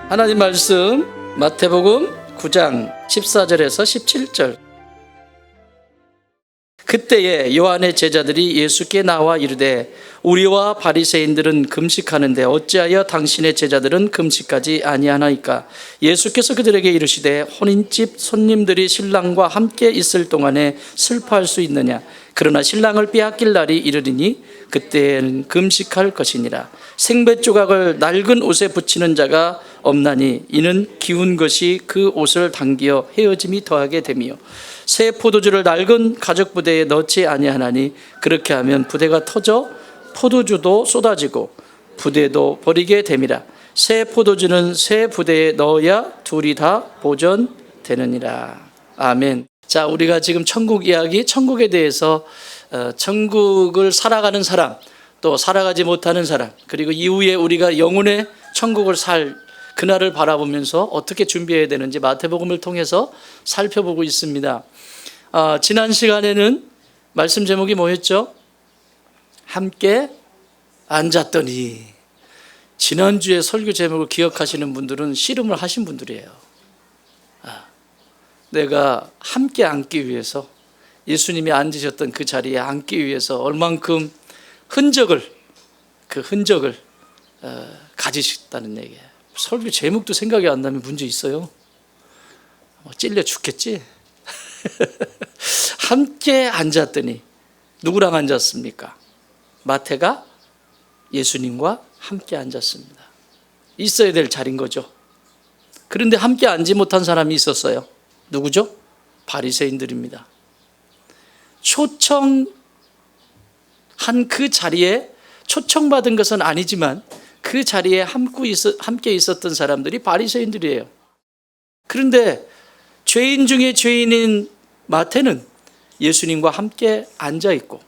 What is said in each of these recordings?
하나님 말씀 마태복음 9장 14절에서 17절. 그때에 요한의 제자들이 예수께 나와 이르되 우리와 바리새인들은 금식하는데 어찌하여 당신의 제자들은 금식하지 아니하나이까? 예수께서 그들에게 이르시되 혼인집 손님들이 신랑과 함께 있을 동안에 슬퍼할 수 있느냐? 그러나 신랑을 빼앗길 날이 이르리니 그때에는 금식할 것이니라. 생배 조각을 낡은 옷에 붙이는 자가 없나니 이는 기운 것이 그 옷을 당기어 헤어짐이 더하게 되며 새 포도주를 낡은 가죽 부대에 넣지 아니하나니 그렇게 하면 부대가 터져 포도주도 쏟아지고 부대도 버리게 됨이라. 새 포도주는 새 부대에 넣어야 둘이 다 보존되느니라. 아멘. 자, 우리가 지금 천국 이야기, 천국에 대해서 천국을 살아가는 사람, 또 살아가지 못하는 사람, 그리고 이후에 우리가 영혼의 천국을 살 그날을 바라보면서 어떻게 준비해야 되는지 마태복음을 통해서 살펴보고 있습니다. 지난 시간에는 말씀 제목이 뭐였죠? 함께 앉았더니. 지난주에 설교 제목을 기억하시는 분들은 씨름을 하신 분들이에요. 내가 함께 앉기 위해서, 예수님이 앉으셨던 그 자리에 앉기 위해서 얼만큼 그 흔적을 가지셨다는 얘기예요. 설교 제목도 생각이 안 나면 문제 있어요. 찔려 죽겠지. 함께 앉았더니 누구랑 앉았습니까? 마태가 예수님과 함께 앉았습니다. 있어야 될 자리인 거죠. 그런데 함께 앉지 못한 사람이 있었어요. 누구죠? 바리새인들입니다. 초청한 그 자리에 초청받은 것은 아니지만 그 자리에 함께 있었던 사람들이 바리새인들이에요. 그런데 죄인 중에 죄인인 마태는 예수님과 함께 앉아 있고,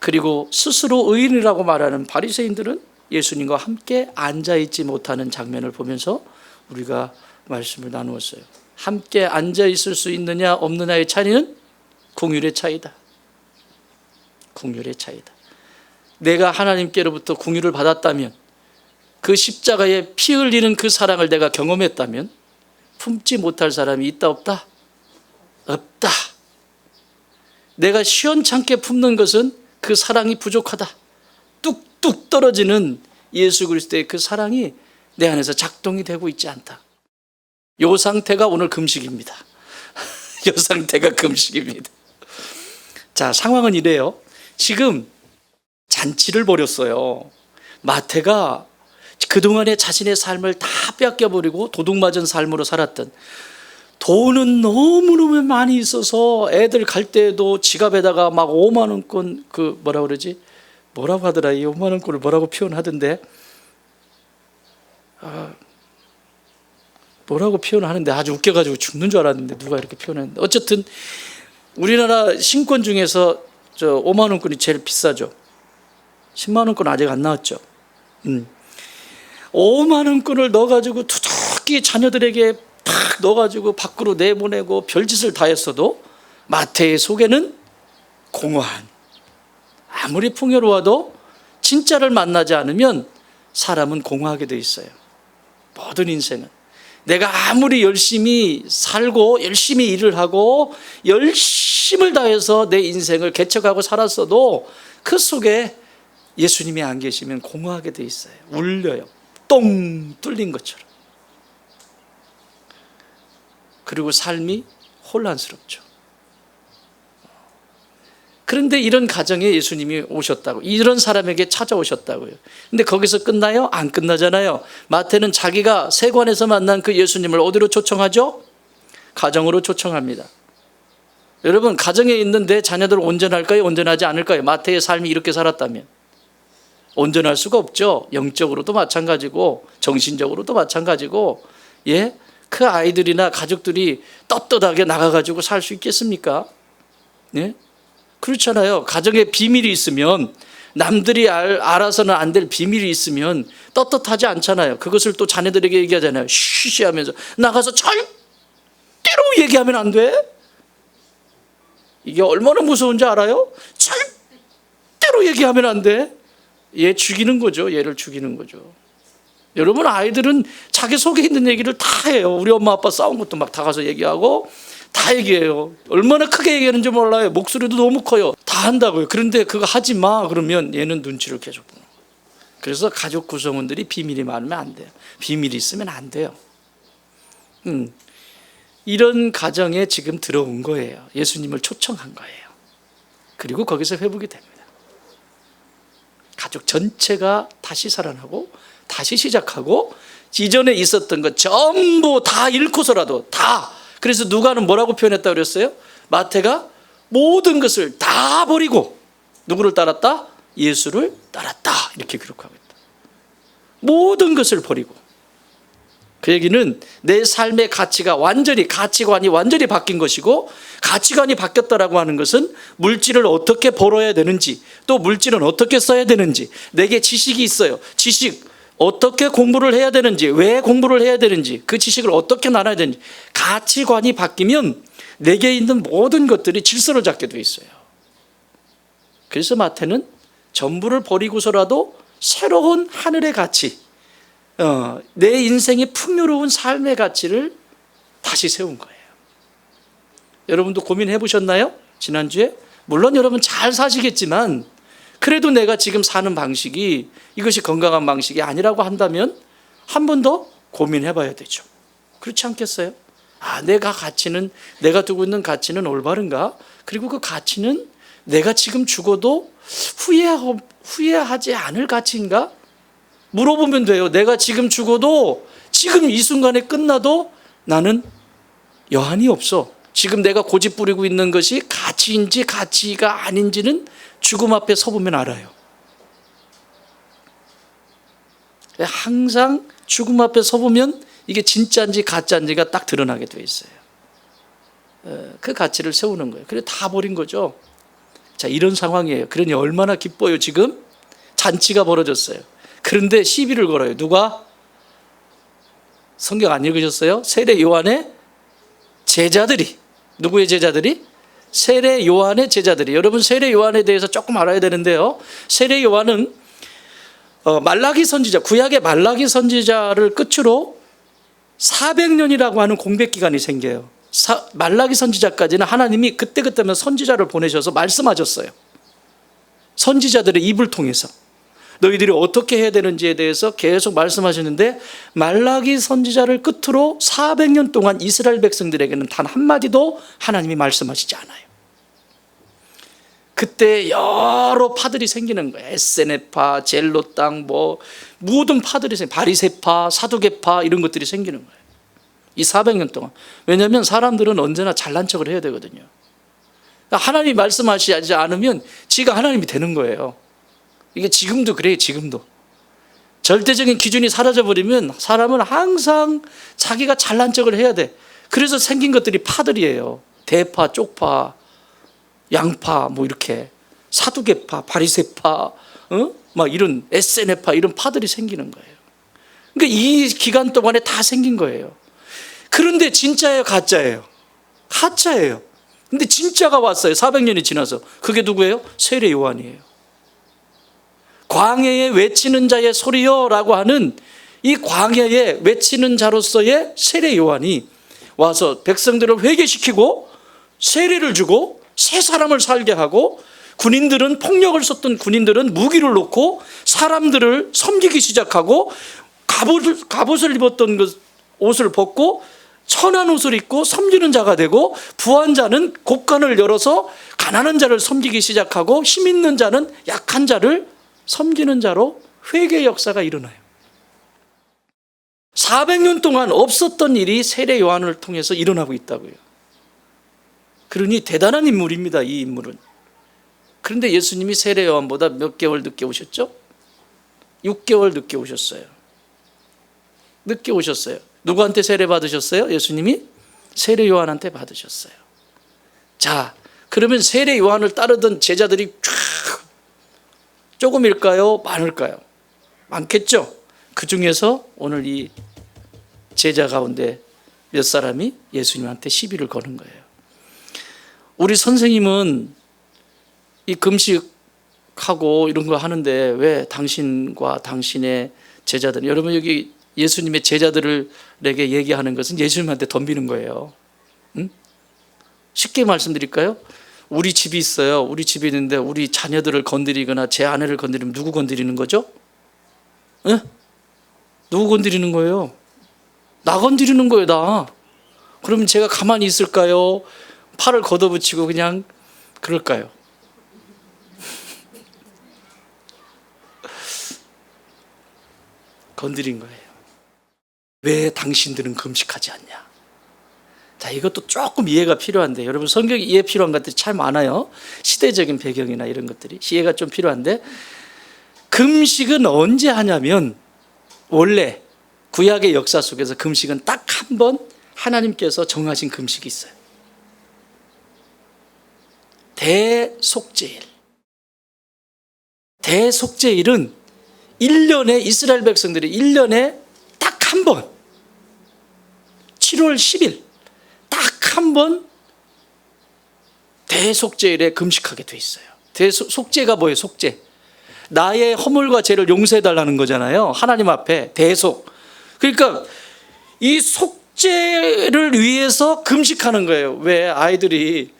그리고 스스로 의인이라고 말하는 바리새인들은 예수님과 함께 앉아 있지 못하는 장면을 보면서 우리가 말씀을 나누었어요. 함께 앉아 있을 수 있느냐 없느냐의 차이는 긍휼의 차이다. 긍휼의 차이다. 내가 하나님께로부터 긍휼을 받았다면, 그 십자가에 피 흘리는 그 사랑을 내가 경험했다면 품지 못할 사람이 있다 없다? 없다. 내가 시원찮게 품는 것은 그 사랑이 부족하다. 뚝뚝 떨어지는 예수 그리스도의 그 사랑이 내 안에서 작동이 되고 있지 않다. 이 상태가 오늘 금식입니다. 이 상태가 금식입니다. 자, 상황은 이래요. 지금 잔치를 벌였어요. 마태가 그동안에 자신의 삶을 다 뺏겨버리고 도둑맞은 삶으로 살았던, 돈은 너무너무 많이 있어서 애들 갈 때도 지갑에다가 막 5만 원권, 뭐라고 하더라, 이 5만 원권을 뭐라고 표현하던데, 뭐라고 표현하는데 아주 웃겨가지고 죽는 줄 알았는데 누가 이렇게 표현했는데, 어쨌든 우리나라 신권 중에서 5만 원권이 제일 비싸죠. 10만 원권 아직 안 나왔죠. 5만 원권을 넣어가지고 두둑히 자녀들에게 탁 넣어가지고 밖으로 내보내고 별짓을 다 했어도 마태의 속에는 공허한, 아무리 풍요로워도 진짜를 만나지 않으면 사람은 공허하게 돼 있어요. 모든 인생은 내가 아무리 열심히 살고 열심히 일을 하고 열심을 다해서 내 인생을 개척하고 살았어도 그 속에 예수님이 안 계시면 공허하게 돼 있어요. 울려요. 똥 뚫린 것처럼. 그리고 삶이 혼란스럽죠. 그런데 이런 가정에 예수님이 오셨다고, 이런 사람에게 찾아오셨다고요. 근데 거기서 끝나요? 안 끝나잖아요. 마태는 자기가 세관에서 만난 그 예수님을 어디로 초청하죠? 가정으로 초청합니다. 여러분, 가정에 있는데 자녀들 온전할까요? 온전하지 않을까요? 마태의 삶이 이렇게 살았다면 온전할 수가 없죠. 영적으로도 마찬가지고 정신적으로도 마찬가지고, 그 아이들이나 가족들이 떳떳하게 나가가지고 살 수 있겠습니까? 그렇잖아요. 가정에 비밀이 있으면, 남들이 알아서는 안 될 비밀이 있으면 떳떳하지 않잖아요. 그것을 또 자녀들에게 얘기하잖아요. 쉬쉬 하면서 나가서 절대로 얘기하면 안 돼. 이게 얼마나 무서운지 알아요? 절대로 얘기하면 안 돼. 얘 죽이는 거죠. 얘를 죽이는 거죠. 여러분, 아이들은 자기 속에 있는 얘기를 다 해요. 우리 엄마 아빠 싸운 것도 막 다 가서 얘기하고 다 얘기해요. 얼마나 크게 얘기하는지 몰라요. 목소리도 너무 커요. 다 한다고요. 그런데 그거 하지 마 그러면 얘는 눈치를 계속 보는 거예요. 그래서 가족 구성원들이 비밀이 많으면 안 돼요. 비밀이 있으면 안 돼요. 이런 가정에 지금 들어온 거예요. 예수님을 초청한 거예요. 그리고 거기서 회복이 됩니다. 가족 전체가 다시 살아나고 다시 시작하고 이전에 있었던 것 전부 다 잃고서라도 다. 그래서 누가는 뭐라고 표현했다고 그랬어요? 마태가 모든 것을 다 버리고 누구를 따랐다? 예수를 따랐다. 이렇게 기록하고 있다. 모든 것을 버리고. 그 얘기는 내 삶의 가치관이 완전히 바뀐 것이고, 가치관이 바뀌었다라고 하는 것은 물질을 어떻게 벌어야 되는지, 또 물질은 어떻게 써야 되는지, 내게 지식이 있어요. 지식 어떻게 공부를 해야 되는지, 왜 공부를 해야 되는지, 그 지식을 어떻게 나눠야 되는지, 가치관이 바뀌면 내게 있는 모든 것들이 질서를 잡게 돼 있어요. 그래서 마태는 전부를 버리고서라도 새로운 하늘의 가치, 내 인생의 풍요로운 삶의 가치를 다시 세운 거예요. 여러분도 고민해 보셨나요? 지난주에? 물론 여러분 잘 사시겠지만 그래도 내가 지금 사는 방식이 이것이 건강한 방식이 아니라고 한다면 한 번 더 고민해 봐야 되죠. 그렇지 않겠어요? 내가 두고 있는 가치는 올바른가? 그리고 그 가치는 내가 지금 죽어도 후회하지 않을 가치인가? 물어보면 돼요. 내가 지금 죽어도, 지금 이 순간에 끝나도 나는 여한이 없어. 지금 내가 고집 부리고 있는 것이 가치인지 가치가 아닌지는 죽음 앞에 서보면 알아요. 항상 죽음 앞에 서보면 이게 진짜인지 가짜인지가 딱 드러나게 돼 있어요. 그 가치를 세우는 거예요. 그래 다 버린 거죠. 자, 이런 상황이에요. 그러니 얼마나 기뻐요. 지금 잔치가 벌어졌어요. 그런데 시비를 걸어요. 누가? 성경 안 읽으셨어요? 세례 요한의 제자들이. 누구의 제자들이? 세례 요한의 제자들이. 여러분, 세례 요한에 대해서 조금 알아야 되는데요. 세례 요한은 말라기 선지자, 구약의 말라기 선지자를 끝으로 400년이라고 하는 공백 기간이 생겨요. 말라기 선지자까지는 하나님이 그때그때면 선지자를 보내셔서 말씀하셨어요. 선지자들의 입을 통해서 너희들이 어떻게 해야 되는지에 대해서 계속 말씀하셨는데, 말라기 선지자를 끝으로 400년 동안 이스라엘 백성들에게는 단 한마디도 하나님이 말씀하시지 않아요. 그때 여러 파들이 생기는 거예요. 에세네파, 젤로땅, 모든 파들이 바리새파, 사두개파, 이런 것들이 생기는 거예요. 이 400년 동안. 왜냐하면 사람들은 언제나 잘난 척을 해야 되거든요. 하나님이 말씀하시지 않으면 지가 하나님이 되는 거예요. 이게 지금도 그래요. 지금도 절대적인 기준이 사라져버리면 사람은 항상 자기가 잘난 척을 해야 돼. 그래서 생긴 것들이 파들이에요. 대파, 쪽파, 양파, 이렇게 사두개파, 바리새파, 막 이런 에세네파, 이런 파들이 생기는 거예요. 그러니까 이 기간 동안에 다 생긴 거예요. 그런데 진짜예요, 가짜예요? 가짜예요. 근데 진짜가 왔어요. 400년이 지나서. 그게 누구예요? 세례 요한이에요. 광야에 외치는 자의 소리여라고 하는 이 광야에 외치는 자로서의 세례 요한이 와서 백성들을 회개시키고 세례를 주고 새 사람을 살게 하고, 군인들은, 폭력을 썼던 군인들은 무기를 놓고 사람들을 섬기기 시작하고, 갑옷을 입었던 옷을 벗고 천한 옷을 입고 섬기는 자가 되고, 부한 자는 곳간을 열어서 가난한 자를 섬기기 시작하고, 힘 있는 자는 약한 자를 섬기는 자로 회개 역사가 일어나요. 400년 동안 없었던 일이 세례 요한을 통해서 일어나고 있다고요. 그러니 대단한 인물입니다, 이 인물은. 그런데 예수님이 세례 요한보다 몇 개월 늦게 오셨죠? 6개월 늦게 오셨어요. 늦게 오셨어요. 누구한테 세례 받으셨어요? 예수님이 세례 요한한테 받으셨어요. 자, 그러면 세례 요한을 따르던 제자들이 조금일까요? 많을까요? 많겠죠? 그 중에서 오늘 이 제자 가운데 몇 사람이 예수님한테 시비를 거는 거예요. 우리 선생님은 이 금식하고 이런 거 하는데 왜 당신과 당신의 제자들, 여러분 여기 예수님의 제자들에게 얘기하는 것은 예수님한테 덤비는 거예요. 응? 쉽게 말씀드릴까요? 우리 집이 있어요. 우리 집이 있는데 우리 자녀들을 건드리거나 제 아내를 건드리면 누구 건드리는 거죠? 응? 누구 건드리는 거예요? 나 건드리는 거예요, 나. 그러면 제가 가만히 있을까요? 팔을 걷어붙이고 그냥 그럴까요? 건드린 거예요. 왜 당신들은 금식하지 않냐? 자, 이것도 조금 이해가 필요한데, 여러분 성경 이해 필요한 것들이 참 많아요. 시대적인 배경이나 이런 것들이 이해가 좀 필요한데, 금식은 언제 하냐면, 원래 구약의 역사 속에서 금식은 딱 한 번 하나님께서 정하신 금식이 있어요. 대속죄일. 대속죄일은 1년에 이스라엘 백성들이 1년에 딱 한 번 7월 10일 딱 한 번 대속죄일에 금식하게 돼 있어요. 속죄가 뭐예요? 속죄. 나의 허물과 죄를 용서해 달라는 거잖아요. 하나님 앞에 대속. 그러니까 이 속죄를 위해서 금식하는 거예요. 왜 아이들이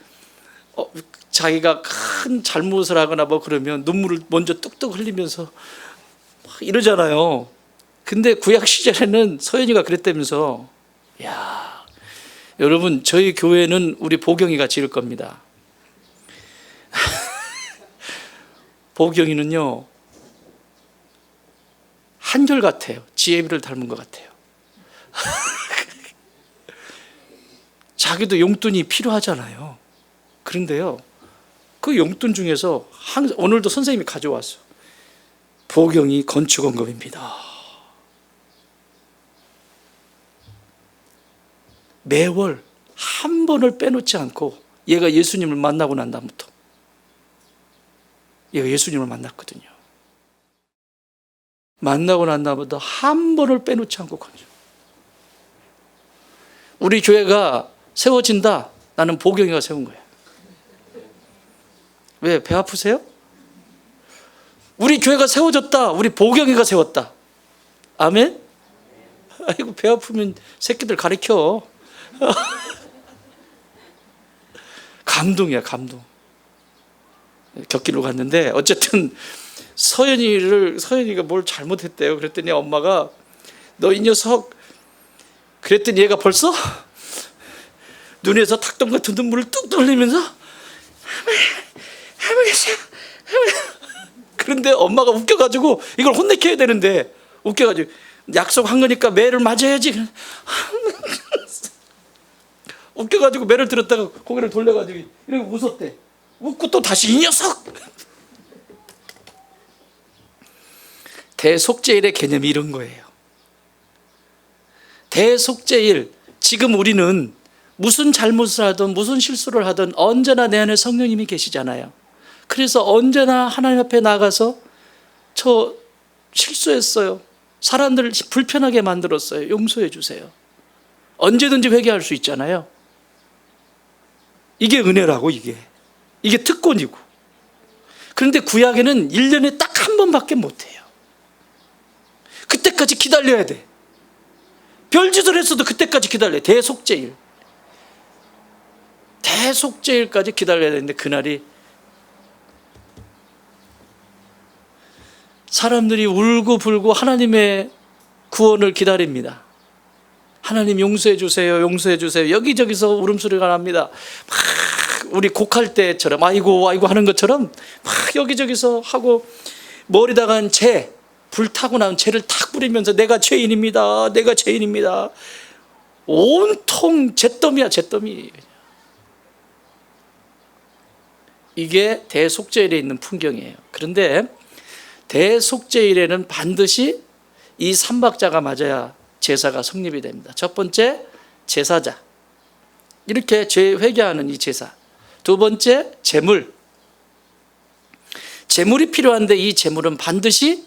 자기가 큰 잘못을 하거나 뭐 그러면 눈물을 먼저 뚝뚝 흘리면서 이러잖아요. 근데 구약 시절에는 서연이가 그랬다면서. 야, 여러분 저희 교회는 우리 보경이가 지을 겁니다. 보경이는요 한결 같아요. 지혜비를 닮은 것 같아요. 자기도 용돈이 필요하잖아요. 그런데요 그 용돈 중에서 오늘도 선생님이 가져왔어. 보경이 건축원금입니다. 매월 한 번을 빼놓지 않고, 얘가 예수님을 만나고 난 다음부터 얘가 예수님을 만났거든요. 만나고 난 다음부터 한 번을 빼놓지 않고 건져. 우리 교회가 세워진다. 나는 보경이가 세운 거야. 왜? 배 아프세요? 우리 교회가 세워졌다. 우리 보경이가 세웠다. 아멘? 아이고 배 아프면 새끼들 가르쳐. 감동이야, 감동. 격기로 갔는데 어쨌든 서연이가 뭘 잘못했대요. 그랬더니 엄마가 너 이 녀석, 그랬더니 얘가 벌써 눈에서 닭똥 같은 눈물을 뚝뚝 흘리면서 할머니세요. 그런데 엄마가 웃겨가지고 이걸 혼내켜야 되는데 웃겨가지고 약속한 거니까 매를 맞아야지. 웃겨가지고 매를 들었다가 고개를 돌려가지고 이렇게 웃었대. 웃고 또 다시 이 녀석. 대속죄일의 개념이 이런 거예요. 대속죄일, 지금 우리는 무슨 잘못을 하든 무슨 실수를 하든 언제나 내 안에 성령님이 계시잖아요. 그래서 언제나 하나님 앞에 나가서 저 실수했어요. 사람들을 불편하게 만들었어요. 용서해 주세요. 언제든지 회개할 수 있잖아요. 이게 은혜라고, 이게 특권이고. 그런데 구약에는 1년에 딱 한 번밖에 못해요. 그때까지 기다려야 돼. 별짓을 했어도 그때까지 기다려야 돼. 대속죄일까지 기다려야 되는데 그날이 사람들이 울고 불고 하나님의 구원을 기다립니다. 하나님 용서해 주세요, 용서해 주세요. 여기저기서 울음소리가 납니다. 막 우리 곡할 때처럼 아이고 아이고 하는 것처럼 막 여기저기서 하고, 머리다간 불타고 나온 죄를 탁 뿌리면서 내가 죄인입니다, 내가 죄인입니다. 온통 잿더미야, 잿더미. 이게 대속죄일에 있는 풍경이에요. 그런데 대속죄일에는 반드시 이 3박자가 맞아야 제사가 성립이 됩니다. 첫 번째, 제사자. 이렇게 죄 회개하는 이 제사. 두 번째, 제물. 제물이 필요한데 이 제물은 반드시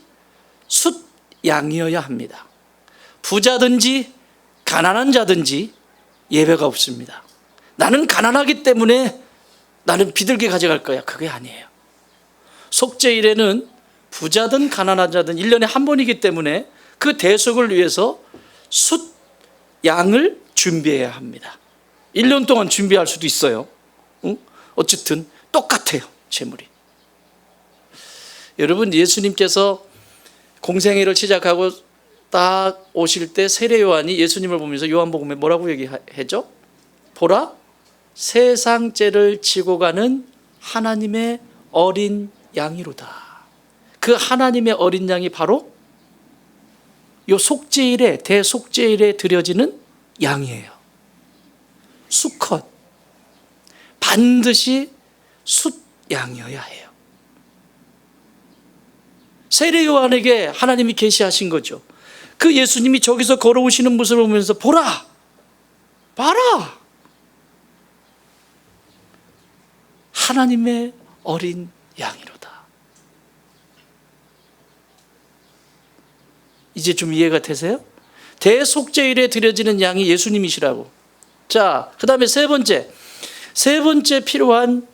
숫양이어야 합니다. 부자든지 가난한 자든지 예배가 없습니다. 나는 가난하기 때문에 나는 비둘기 가져갈 거야. 그게 아니에요. 속죄일에는 부자든 가난한 자든 1년에 한 번이기 때문에 그 대속을 위해서 숫 양을 준비해야 합니다. 1년 동안 준비할 수도 있어요. 어쨌든 똑같아요, 제물이. 여러분, 예수님께서 공생애를 시작하고 딱 오실 때 세례 요한이 예수님을 보면서 요한복음에 뭐라고 얘기하죠? 보라, 세상 죄를 지고 가는 하나님의 어린 양이로다. 그 하나님의 어린 양이 바로 요 속죄일에, 대속죄일에 드려지는 양이에요. 수컷, 반드시 숫양이어야 해요. 세례 요한에게 하나님이 계시하신 거죠. 그 예수님이 저기서 걸어오시는 모습을 보면서 보라, 봐라, 하나님의 어린 양이로다. 이제 좀 이해가 되세요? 대속죄일에 드려지는 양이 예수님이시라고. 자, 그 다음에 세 번째 필요한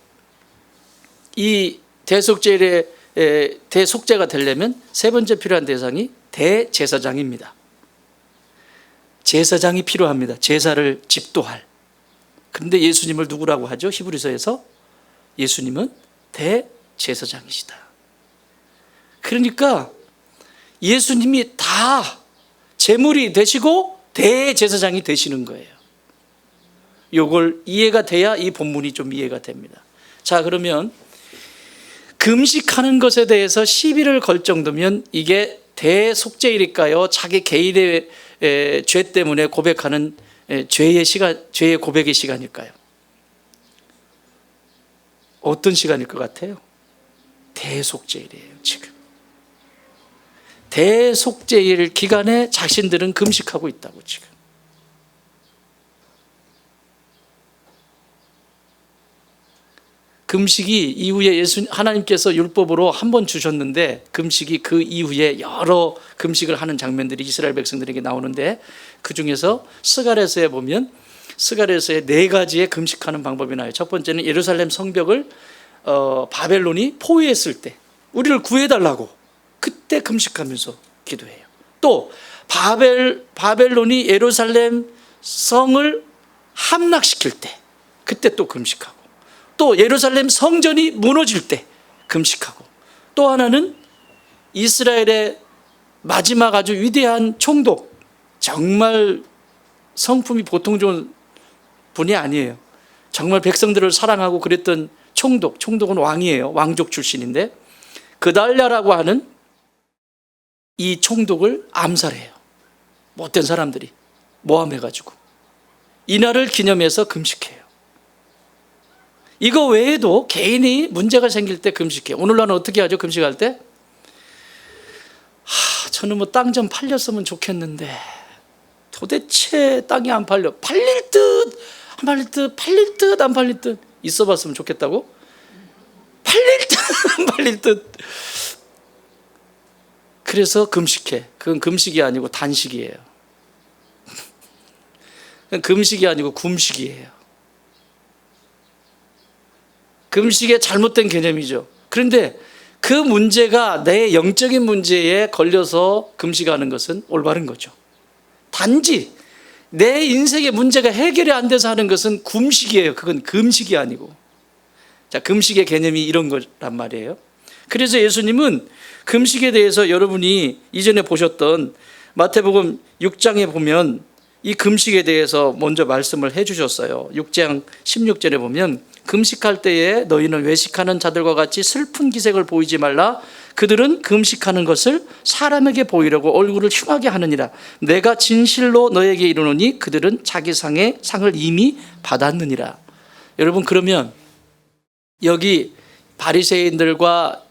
이 대속죄일에 대속죄가 되려면 세 번째 필요한 대상이 대제사장입니다. 제사장이 필요합니다. 제사를 집도할. 그런데 예수님을 누구라고 하죠? 히브리서에서 예수님은 대제사장이시다. 그러니까 예수님이 다 제물이 되시고 대제사장이 되시는 거예요. 이걸 이해가 돼야 이 본문이 좀 이해가 됩니다. 자, 그러면 금식하는 것에 대해서 시비를 걸 정도면 이게 대속죄일일까요? 자기 개인의 죄 때문에 고백하는 죄의 고백의 시간일까요? 어떤 시간일 것 같아요? 대속죄일이에요, 지금. 대속죄일 기간에 자신들은 금식하고 있다고 지금. 금식이 이후에 하나님께서 율법으로 한 번 주셨는데 금식이 그 이후에 여러 금식을 하는 장면들이 이스라엘 백성들에게 나오는데 그 중에서 스가랴서에 보면 스가랴서에 4가지의 금식하는 방법이 나와요. 첫 번째는 예루살렘 성벽을 바벨론이 포위했을 때 우리를 구해달라고 그때 금식하면서 기도해요. 또 바벨론이 예루살렘 성을 함락시킬 때 그때 또 금식하고, 또 예루살렘 성전이 무너질 때 금식하고, 또 하나는 이스라엘의 마지막 아주 위대한 총독, 정말 성품이 보통 좋은 분이 아니에요. 정말 백성들을 사랑하고 그랬던 총독은 왕이에요. 왕족 출신인데 그달랴라고 하는 이 총독을 암살해요. 못된 사람들이 모함해가지고 이날을 기념해서 금식해요. 이거 외에도 개인이 문제가 생길 때 금식해요. 오늘날은 어떻게 하죠? 금식할 때? 저는 뭐 땅 좀 팔렸으면 좋겠는데 도대체 땅이 안 팔려. 팔릴 듯 안 팔릴 듯, 팔릴 듯 안 팔릴 듯. 있어 봤으면 좋겠다고? 팔릴 듯 안 팔릴 듯. 그래서 금식해. 그건 금식이 아니고 단식이에요. 그건 금식이 아니고 굶식이에요. 금식의 잘못된 개념이죠. 그런데 그 문제가 내 영적인 문제에 걸려서 금식하는 것은 올바른 거죠. 단지 내 인생의 문제가 해결이 안 돼서 하는 것은 굶식이에요. 그건 금식이 아니고. 자, 금식의 개념이 이런 거란 말이에요. 그래서 예수님은 금식에 대해서 여러분이 이전에 보셨던 마태복음 6장에 보면 이 금식에 대해서 먼저 말씀을 해 주셨어요. 6장 16절에 보면 금식할 때에 너희는 외식하는 자들과 같이 슬픈 기색을 보이지 말라. 그들은 금식하는 것을 사람에게 보이려고 얼굴을 흉하게 하느니라. 내가 진실로 너에게 이르노니 그들은 자기 상의 상을 이미 받았느니라. 여러분, 그러면 여기 바리새인들과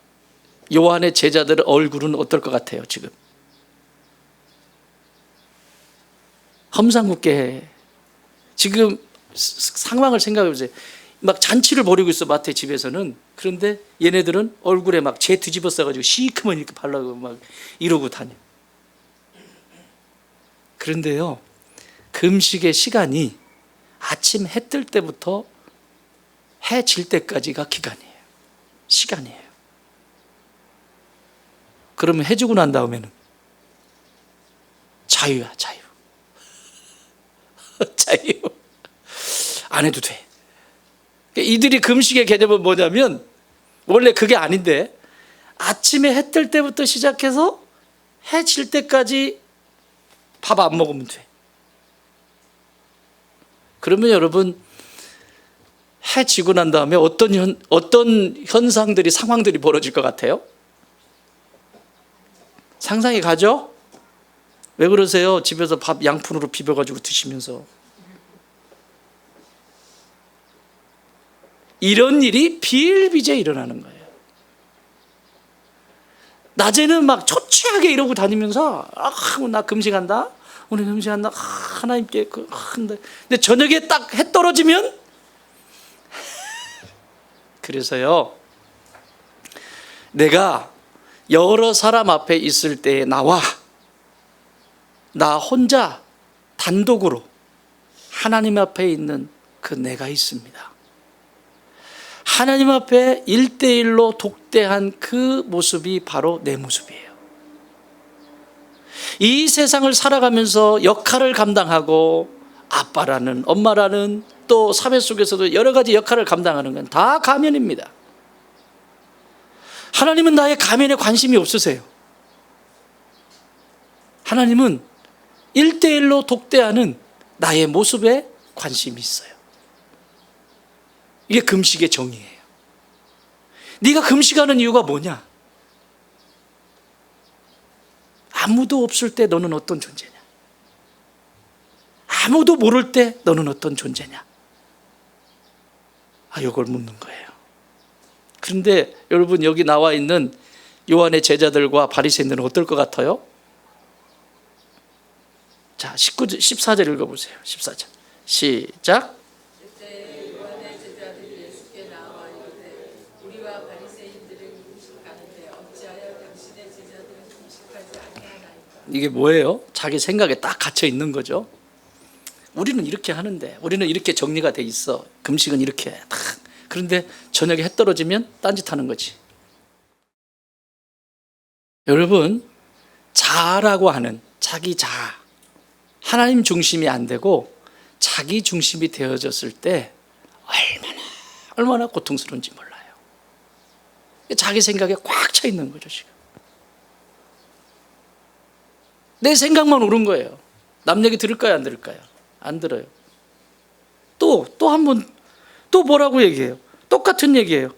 요한의 제자들의 얼굴은 어떨 것 같아요? 지금 험상궂게 해. 지금 상황을 생각해 보세요. 막 잔치를 벌이고 있어, 마태 집에서는. 그런데 얘네들은 얼굴에 막 재 뒤집어 써가지고 시커먼 이렇게 발라고 막 이러고 다녀. 그런데요, 금식의 시간이 아침 해 뜰 때부터 해 질 때까지가 기간이에요. 시간이에요. 그러면 해 지고 난 다음에는 자유야, 자유. 자유. 안 해도 돼. 이들이 금식의 개념은 뭐냐면 원래 그게 아닌데 아침에 해 뜰 때부터 시작해서 해 질 때까지 밥 안 먹으면 돼. 그러면 여러분 해 지고 난 다음에 어떤 현상들이 상황들이 벌어질 것 같아요? 상상이 가죠? 왜 그러세요? 집에서 밥 양푼으로 비벼가지고 드시면서. 이런 일이 비일비재 일어나는 거예요. 낮에는 막 초췌하게 이러고 다니면서 나 금식한다, 오늘 금식한다, 하나님께 한다. 근데 저녁에 딱 해 떨어지면 그래서요, 내가 여러 사람 앞에 있을 때 나 혼자 단독으로 하나님 앞에 있는 그 내가 있습니다. 하나님 앞에 1대1로 독대한 그 모습이 바로 내 모습이에요. 이 세상을 살아가면서 역할을 감당하고 아빠라는, 엄마라는, 또 사회 속에서도 여러 가지 역할을 감당하는 건 다 가면입니다. 하나님은 나의 가면에 관심이 없으세요. 하나님은 1대1로 독대하는 나의 모습에 관심이 있어요. 이게 금식의 정의예요. 네가 금식하는 이유가 뭐냐? 아무도 없을 때 너는 어떤 존재냐? 아무도 모를 때 너는 어떤 존재냐? 이걸 묻는 거예요. 그런데 여러분, 여기 나와 있는 요한의 제자들과 바리새인들은 어떨 것 같아요? 자, 14절 읽어보세요. 14절 시작. 그때 요한의 제자들이 예수께 나와 이르되 우리와 바리새인들은 금식하는데 어찌하여 당신의 제자들은 금식하지 아니하나이까. 이게 뭐예요? 자기 생각에 딱 갇혀 있는 거죠. 우리는 이렇게 하는데, 우리는 이렇게 정리가 돼 있어, 금식은 이렇게 딱. 그런데 저녁에 해 떨어지면 딴짓하는 거지. 여러분, 자아라고 하는 자기 자아, 하나님 중심이 안 되고 자기 중심이 되어졌을 때 얼마나 고통스러운지 몰라요. 자기 생각에 꽉 차 있는 거죠. 지금 내 생각만 옳은 거예요. 남 얘기 들을까요, 안 들을까요? 안 들어요. 또 한 번 또 뭐라고 얘기해요? 똑같은 얘기예요.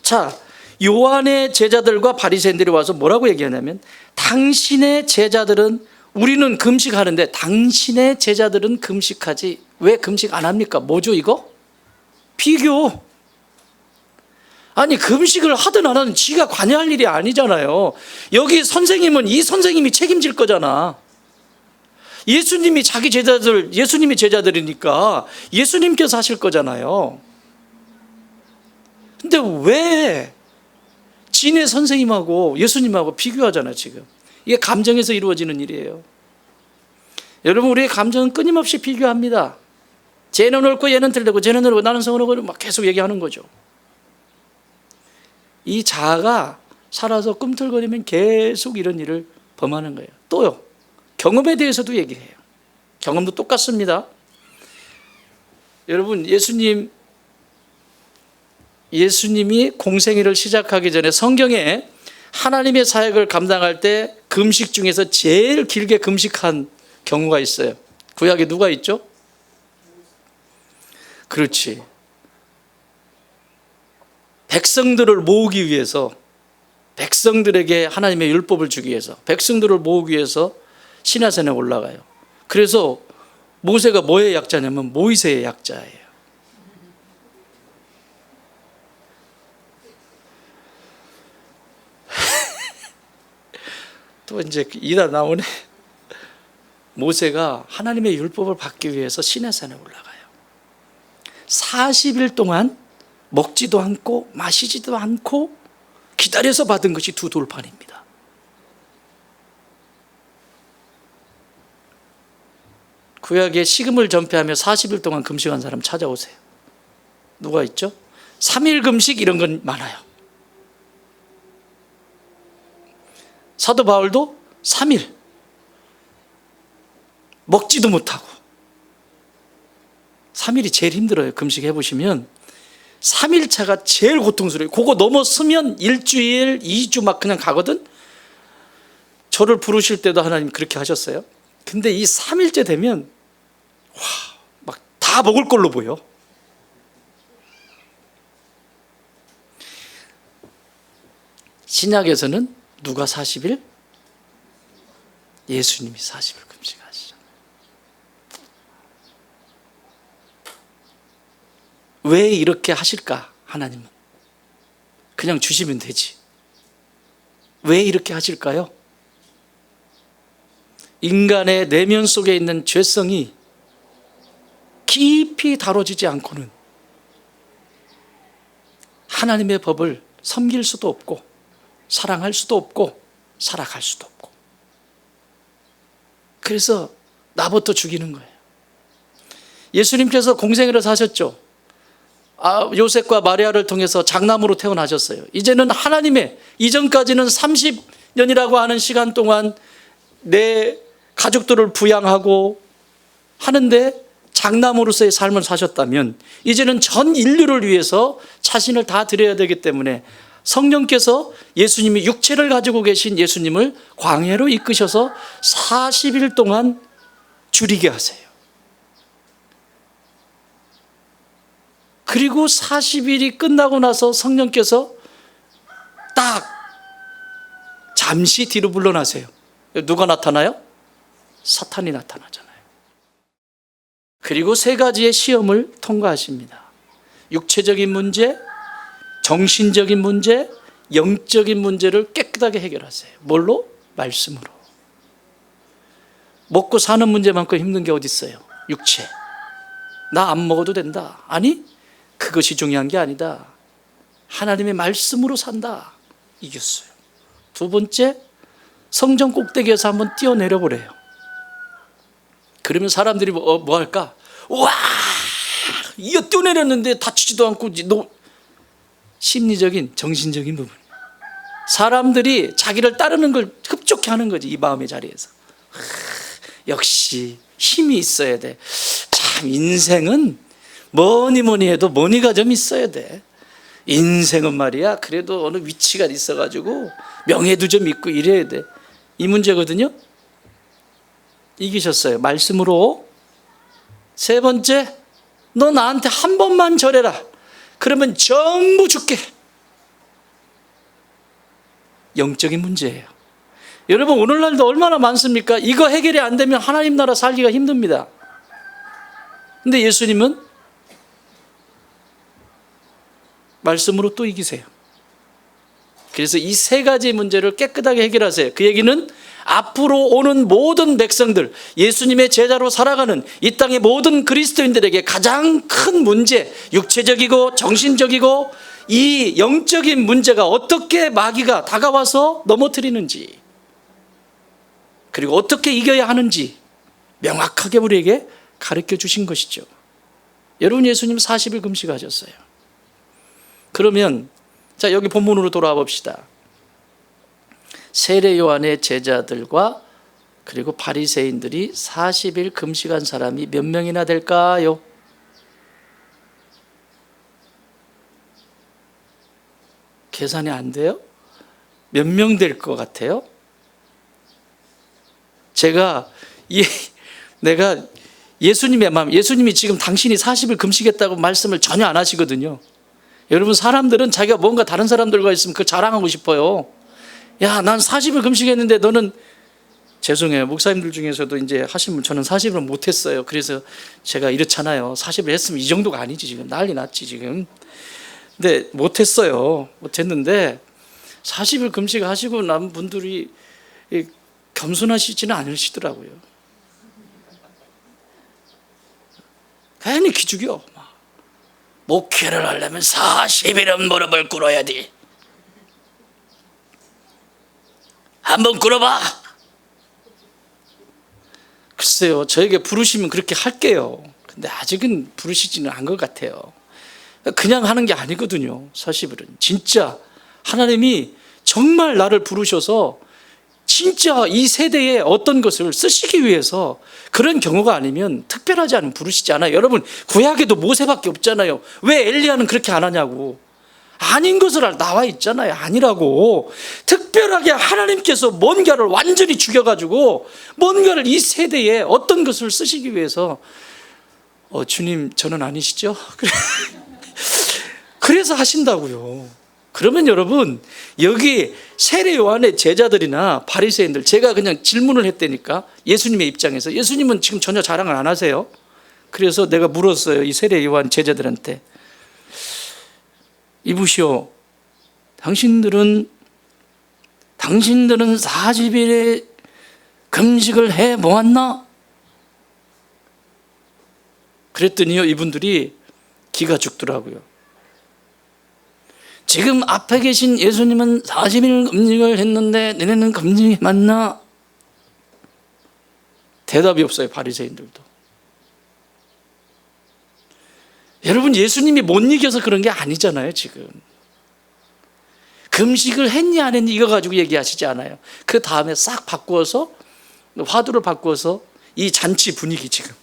자, 요한의 제자들과 바리새인들이 와서 뭐라고 얘기하냐면, 당신의 제자들은, 우리는 금식하는데 당신의 제자들은 금식하지 왜 금식 안 합니까? 뭐죠 이거? 비교. 아니, 금식을 하든 안 하든 지가 관여할 일이 아니잖아요. 여기 선생님은 이 선생님이 책임질 거잖아. 예수님이 자기 제자들, 예수님이 제자들이니까 예수님께서 하실 거잖아요. 근데 왜 지네 선생님하고 예수님하고 비교하잖아요. 지금 이게 감정에서 이루어지는 일이에요. 여러분, 우리의 감정은 끊임없이 비교합니다. 쟤는 옳고 얘는 틀리고, 쟤는 옳고 나는 성을 옳고, 막 계속 얘기하는 거죠. 이 자아가 살아서 꿈틀거리면 계속 이런 일을 범하는 거예요. 또요, 경험에 대해서도 얘기해요. 경험도 똑같습니다. 여러분, 예수님이 공생애를 시작하기 전에 성경에 하나님의 사역을 감당할 때 금식 중에서 제일 길게 금식한 경우가 있어요. 구약에 누가 있죠? 그렇지. 백성들을 모으기 위해서, 백성들에게 하나님의 율법을 주기 위해서, 백성들을 모으기 위해서 시내산에 올라가요. 그래서 모세가 뭐의 약자냐면 모이세의 약자예요. 또 이제 이다 나오네. 모세가 하나님의 율법을 받기 위해서 시내산에 올라가요. 40일 동안 먹지도 않고 마시지도 않고 기다려서 받은 것이 2돌판입니다. 구약에 식음을 전폐하며 40일 동안 금식한 사람 찾아오세요. 누가 있죠? 3일 금식 이런 건 많아요. 사도 바울도 3일. 먹지도 못하고. 3일이 제일 힘들어요. 금식 해보시면 3일차가 제일 고통스러워요. 그거 넘어서면 일주일, 2주 막 그냥 가거든. 저를 부르실 때도 하나님 그렇게 하셨어요. 근데 이 3일째 되면 막 다 먹을 걸로 보여. 신약에서는 누가 40일? 예수님이 40일 금식하시잖아요. 왜 이렇게 하실까? 하나님은 그냥 주시면 되지. 왜 이렇게 하실까요? 인간의 내면 속에 있는 죄성이 깊이 다뤄지지 않고는 하나님의 법을 섬길 수도 없고 사랑할 수도 없고 살아갈 수도 없고, 그래서 나부터 죽이는 거예요. 예수님께서 공생애를 사셨죠. 요셉과 마리아를 통해서 장남으로 태어나셨어요. 이제는 하나님의, 이전까지는 30년이라고 하는 시간 동안 내 가족들을 부양하고 하는데 장남으로서의 삶을 사셨다면 이제는 전 인류를 위해서 자신을 다 드려야 되기 때문에 성령께서 예수님이 육체를 가지고 계신 예수님을 광야로 이끄셔서 40일 동안 줄이게 하세요. 그리고 40일이 끝나고 나서 성령께서 딱 잠시 뒤로 물러나세요. 누가 나타나요? 사탄이 나타나잖아요. 그리고 3가지의 시험을 통과하십니다. 육체적인 문제, 정신적인 문제, 영적인 문제를 깨끗하게 해결하세요. 뭘로? 말씀으로. 먹고 사는 문제만큼 힘든 게 어디 있어요? 육체. 나 안 먹어도 된다. 아니, 그것이 중요한 게 아니다. 하나님의 말씀으로 산다. 이겼어요. 2번째, 성전 꼭대기에서 한번 뛰어내려 보래요. 그러면 사람들이 뭐 할까? 와, 이거 뛰어내렸는데 다치지도 않고. 심리적인, 정신적인 부분. 사람들이 자기를 따르는 걸 흡족해 하는 거지, 이 마음의 자리에서. 역시 힘이 있어야 돼. 참, 인생은 뭐니 해도 머니가 좀 있어야 돼. 인생은 말이야, 그래도 어느 위치가 있어가지고 명예도 좀 있고 이래야 돼. 이 문제거든요. 이기셨어요. 말씀으로. 3번째, 너 나한테 한 번만 절해라. 그러면 전부 줄게. 영적인 문제예요. 여러분, 오늘날도 얼마나 많습니까? 이거 해결이 안 되면 하나님 나라 살기가 힘듭니다. 근데 예수님은 말씀으로 또 이기세요. 그래서 이 3가지 문제를 깨끗하게 해결하세요. 그 얘기는 앞으로 오는 모든 백성들, 예수님의 제자로 살아가는 이 땅의 모든 그리스도인들에게 가장 큰 문제, 육체적이고 정신적이고 이 영적인 문제가 어떻게 마귀가 다가와서 넘어뜨리는지, 그리고 어떻게 이겨야 하는지 명확하게 우리에게 가르쳐 주신 것이죠. 여러분, 예수님 40일 금식하셨어요. 그러면 자, 여기 본문으로 돌아와 봅시다. 세례 요한의 제자들과 그리고 바리새인들이 40일 금식한 사람이 몇 명이나 될까요? 계산이 안 돼요? 몇 명 될 것 같아요? 내가 예수님의 마음, 예수님이 지금 당신이 40일 금식했다고 말씀을 전혀 안 하시거든요. 여러분, 사람들은 자기가 뭔가 다른 사람들과 있으면 그걸 자랑하고 싶어요. 야, 난 40일 금식했는데 너는, 죄송해요, 목사님들 중에서도 이제 하시면 저는 40일은 못했어요. 그래서 제가 이렇잖아요. 40일 했으면 이 정도가 아니지, 지금 난리 났지 지금. 근데 못했는데 40일 금식하시고 난 분들이 겸손하시지는 않으시더라고요. 괜히 기죽여. 목회를 하려면 40일은 무릎을 꿇어야 돼. 한번 꿇어봐. 글쎄요, 저에게 부르시면 그렇게 할게요. 근데 아직은 부르시지는 않은 것 같아요. 그냥 하는 게 아니거든요. 40일은 진짜 하나님이 정말 나를 부르셔서 진짜 이 세대에 어떤 것을 쓰시기 위해서 그런 경우가 아니면 특별하지 않으면 부르시지 않아요. 여러분, 구약에도 모세밖에 없잖아요. 왜 엘리야는 그렇게 안 하냐고. 아닌 것을 나와 있잖아요. 아니라고. 특별하게 하나님께서 뭔가를 완전히 죽여가지고 뭔가를 이 세대에 어떤 것을 쓰시기 위해서 주님 저는 아니시죠? 그래서 하신다고요. 그러면 여러분, 여기 세례 요한의 제자들이나 바리새인들, 제가 그냥 질문을 했다니까, 예수님의 입장에서. 예수님은 지금 전혀 자랑을 안 하세요. 그래서 내가 물었어요, 이 세례 요한 제자들한테. 이보시오, 당신들은 40일의 금식을 해 보았나? 그랬더니요, 이분들이 기가 죽더라고요. 지금 앞에 계신 예수님은 40일 금식을 했는데 너네는 금식이 맞나? 대답이 없어요, 바리새인들도. 여러분, 예수님이 못 이겨서 그런 게 아니잖아요. 지금 금식을 했니 안 했니 이거 가지고 얘기하시지 않아요. 그 다음에 싹 바꾸어서, 화두를 바꾸어서 이 잔치 분위기, 지금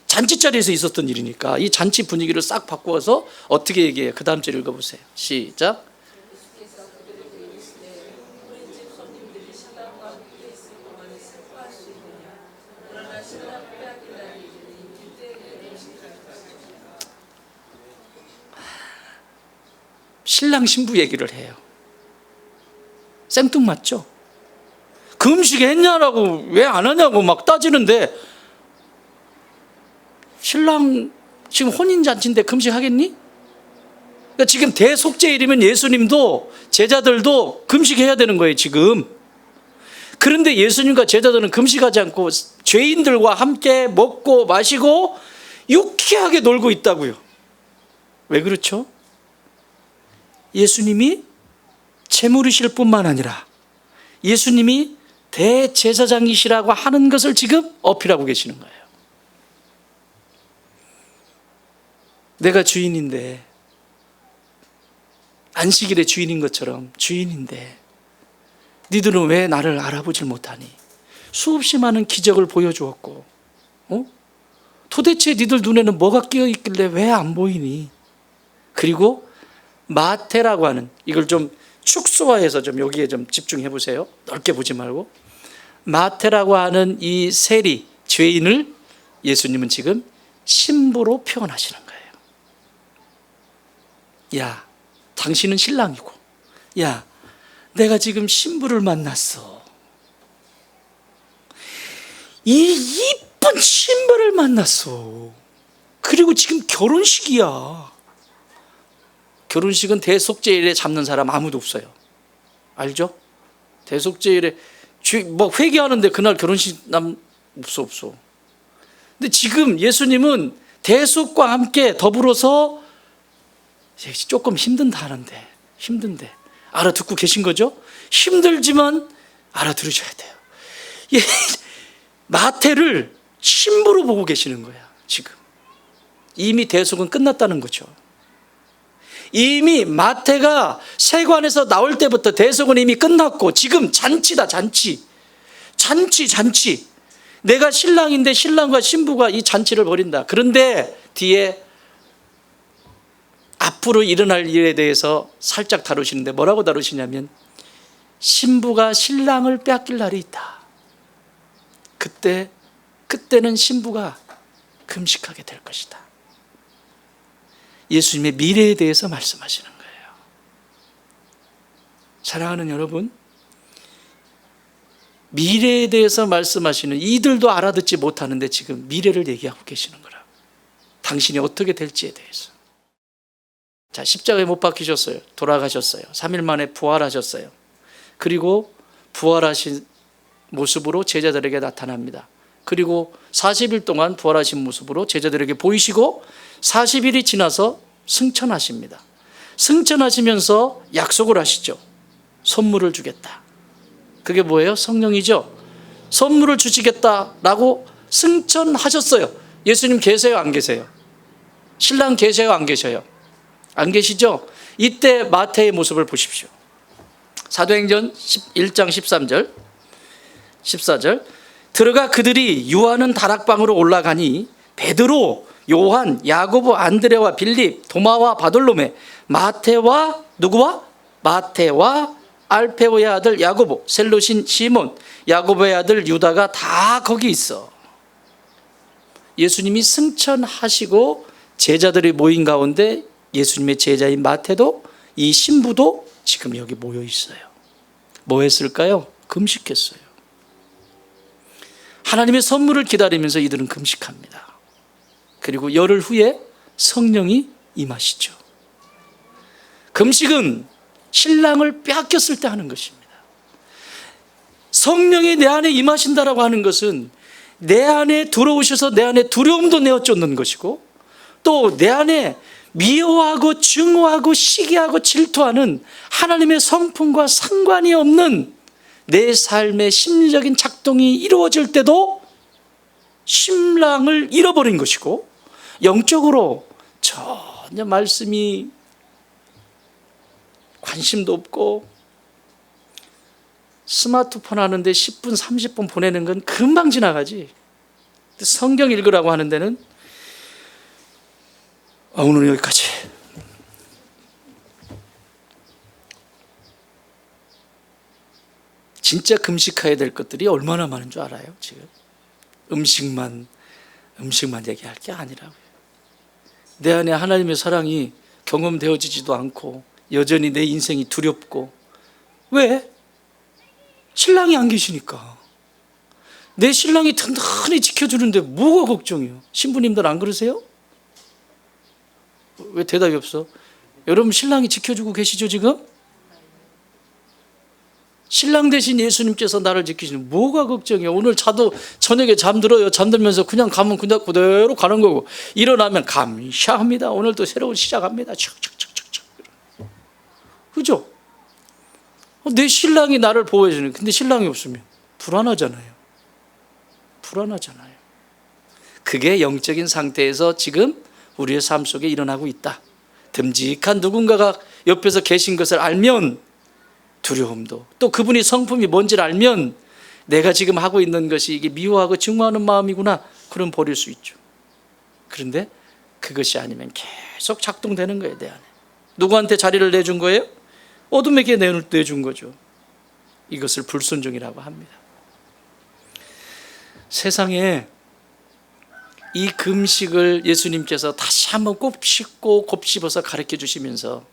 잔치 자리에서 있었던 일이니까 이 잔치 분위기를 싹 바꾸어서 어떻게 얘기해요? 그 다음 절 읽어보세요. 시작. 예수께서 그들에게 이르시되 우리 집 손님들이 신랑과 함께 있을 동안에 슬퍼할 수 있느냐? 그러나 신랑 빼앗길 날이 이르니 그때 금식할 것이라. 신랑 신부 얘기를 해요. 생뚱맞죠? 금식 했냐라고, 왜 안 하냐고 막 따지는데, 신랑 지금 혼인잔치인데 금식하겠니? 그러니까 지금 대속죄일이면 예수님도 제자들도 금식해야 되는 거예요, 지금. 그런데 예수님과 제자들은 금식하지 않고 죄인들과 함께 먹고 마시고 유쾌하게 놀고 있다고요. 왜 그렇죠? 예수님이 제물이실 뿐만 아니라 예수님이 대제사장이시라고 하는 것을 지금 어필하고 계시는 거예요. 내가 주인인데, 안식일의 주인인 것처럼 주인인데 니들은 왜 나를 알아보질 못하니? 수없이 많은 기적을 보여주었고, 도대체 니들 눈에는 뭐가 끼어 있길래 왜 안 보이니? 그리고 마태라고 하는, 이걸 좀 축소화해서 좀 여기에 좀 집중해 보세요. 넓게 보지 말고. 마태라고 하는 이 세리 죄인을 예수님은 지금 신부로 표현하시는 거예요. 야, 당신은 신랑이고, 야, 내가 지금 신부를 만났어. 이 이쁜 신부를 만났어. 그리고 지금 결혼식이야. 결혼식은 대속죄일에 잡는 사람 아무도 없어요. 알죠? 대속죄일에 뭐 회개하는데 그날 결혼식 없어. 근데 지금 예수님은 대속과 함께 더불어서 조금 힘든데 알아듣고 계신 거죠? 힘들지만 알아들으셔야 돼요. 마태를 신부로 보고 계시는 거야. 지금 이미 대속은 끝났다는 거죠. 이미 마태가 세관에서 나올 때부터 대속은 이미 끝났고 지금 잔치다. 잔치. 내가 신랑인데 신랑과 신부가 이 잔치를 벌인다. 그런데 뒤에 앞으로 일어날 일에 대해서 살짝 다루시는데 뭐라고 다루시냐면, 신부가 신랑을 빼앗길 날이 있다. 그때는 신부가 금식하게 될 것이다. 예수님의 미래에 대해서 말씀하시는 거예요. 사랑하는 여러분, 미래에 대해서 말씀하시는, 이들도 알아듣지 못하는데 지금 미래를 얘기하고 계시는 거라. 당신이 어떻게 될지에 대해서. 자, 십자가에 못 박히셨어요. 돌아가셨어요. 3일 만에 부활하셨어요. 그리고 부활하신 모습으로 제자들에게 나타납니다. 그리고 40일 동안 부활하신 모습으로 제자들에게 보이시고 40일이 지나서 승천하십니다. 승천하시면서 약속을 하시죠. 선물을 주겠다. 그게 뭐예요? 성령이죠. 선물을 주시겠다라고 승천하셨어요. 예수님 계세요, 안 계세요? 신랑 계세요, 안 계셔요? 안 계시죠? 이때 마태의 모습을 보십시오. 사도행전 1장 13절 14절 들어가 그들이 유하는 다락방으로 올라가니 베드로, 요한, 야고보, 안드레와 빌립, 도마와 바돌로메, 마태와 누구와? 마태와 알페오의 아들 야고보, 셀롯인 시몬, 야고보의 아들 유다가 다 거기 있어. 예수님이 승천하시고 제자들이 모인 가운데 예수님의 제자인 마태도 이 신부도 지금 여기 모여 있어요. 뭐 했을까요? 금식했어요. 하나님의 선물을 기다리면서 이들은 금식합니다. 그리고 열흘 후에 성령이 임하시죠. 금식은 신랑을 빼앗겼을 때 하는 것입니다. 성령이 내 안에 임하신다라고 하는 것은 내 안에 들어오셔서 내 안에 두려움도 내어쫓는 것이고 또 내 안에 미워하고 증오하고 시기하고 질투하는 하나님의 성품과 상관이 없는 내 삶의 심리적인 작동이 이루어질 때도 신랑을 잃어버린 것이고 영적으로 전혀 말씀이 관심도 없고 스마트폰 하는데 10분 30분 보내는 건 금방 지나가지. 성경 읽으라고 하는 데는 오늘은 여기까지. 진짜 금식해야 될 것들이 얼마나 많은 줄 알아요? 지금 음식만 얘기할 게 아니라고요. 내 안에 하나님의 사랑이 경험되어지지도 않고 여전히 내 인생이 두렵고. 왜? 신랑이 안 계시니까. 내 신랑이 든든히 지켜주는데 뭐가 걱정이에요? 신부님들 안 그러세요? 왜 대답이 없어? 여러분 신랑이 지켜주고 계시죠 지금? 신랑 대신 예수님께서 나를 지키시는 뭐가 걱정이에요? 오늘 자도 저녁에 잠들어요. 잠들면서 그냥 가면 그냥 그대로 가는 거고 일어나면 감사합니다. 오늘 또 새로운 시작합니다. 척척척척척. 그죠? 내 신랑이 나를 보호해 주는. 근데 신랑이 없으면 불안하잖아요. 불안하잖아요. 그게 영적인 상태에서 지금 우리의 삶 속에 일어나고 있다. 듬직한 누군가가 옆에서 계신 것을 알면 두려움도, 또 그분이 성품이 뭔지를 알면 내가 지금 하고 있는 것이 이게 미워하고 증오하는 마음이구나, 그럼 버릴 수 있죠. 그런데 그것이 아니면 계속 작동되는 거예요. 내 안에. 누구한테 자리를 내준 거예요? 어둠에게 내준 거죠. 이것을 불순종이라고 합니다. 세상에 이 금식을 예수님께서 다시 한번 곱씹고 곱씹어서 가르쳐 주시면서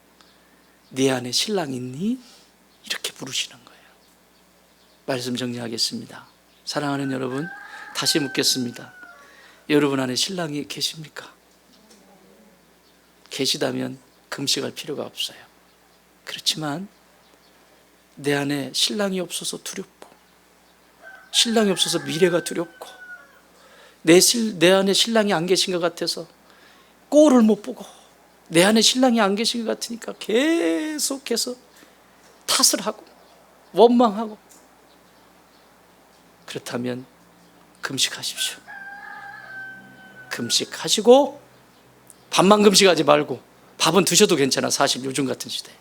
네 안에 신랑 있니? 이렇게 부르시는 거예요. 말씀 정리하겠습니다. 사랑하는 여러분, 다시 묻겠습니다. 여러분 안에 신랑이 계십니까? 계시다면 금식할 필요가 없어요. 그렇지만 내 안에 신랑이 없어서 두렵고, 신랑이 없어서 미래가 두렵고, 내 안에 신랑이 안 계신 것 같아서 꼴을 못 보고, 내 안에 신랑이 안 계신 것 같으니까 계속해서 탓을 하고 원망하고, 그렇다면 금식하십시오. 금식하시고, 밥만 금식하지 말고, 밥은 드셔도 괜찮아. 사실 요즘 같은 시대에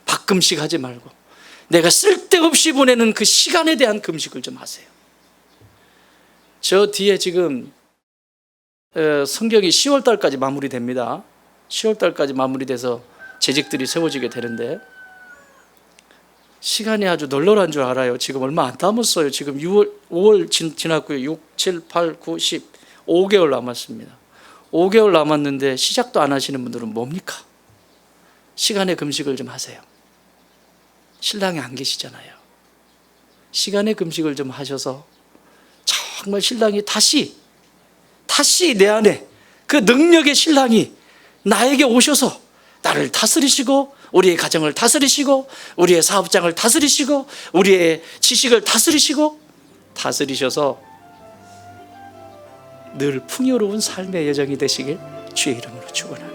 밥 금식하지 말고 내가 쓸데없이 보내는 그 시간에 대한 금식을 좀 하세요. 저 뒤에 지금 성경이 10월 달까지 마무리됩니다. 10월 달까지 마무리돼서 재직들이 세워지게 되는데 시간이 아주 널널한 줄 알아요. 지금 얼마 안 남았어요. 지금 5월 지났고요. 6, 7, 8, 9, 10 5개월 남았습니다. 5개월 남았는데 시작도 안 하시는 분들은 뭡니까? 시간의 금식을 좀 하세요. 신랑이 안 계시잖아요. 시간의 금식을 좀 하셔서 정말 신랑이 다시 내 안에 그 능력의 신랑이 나에게 오셔서 나를 다스리시고, 우리의 가정을 다스리시고, 우리의 사업장을 다스리시고, 우리의 지식을 다스리셔서 늘 풍요로운 삶의 여정이 되시길 주의 이름으로 축원합니다.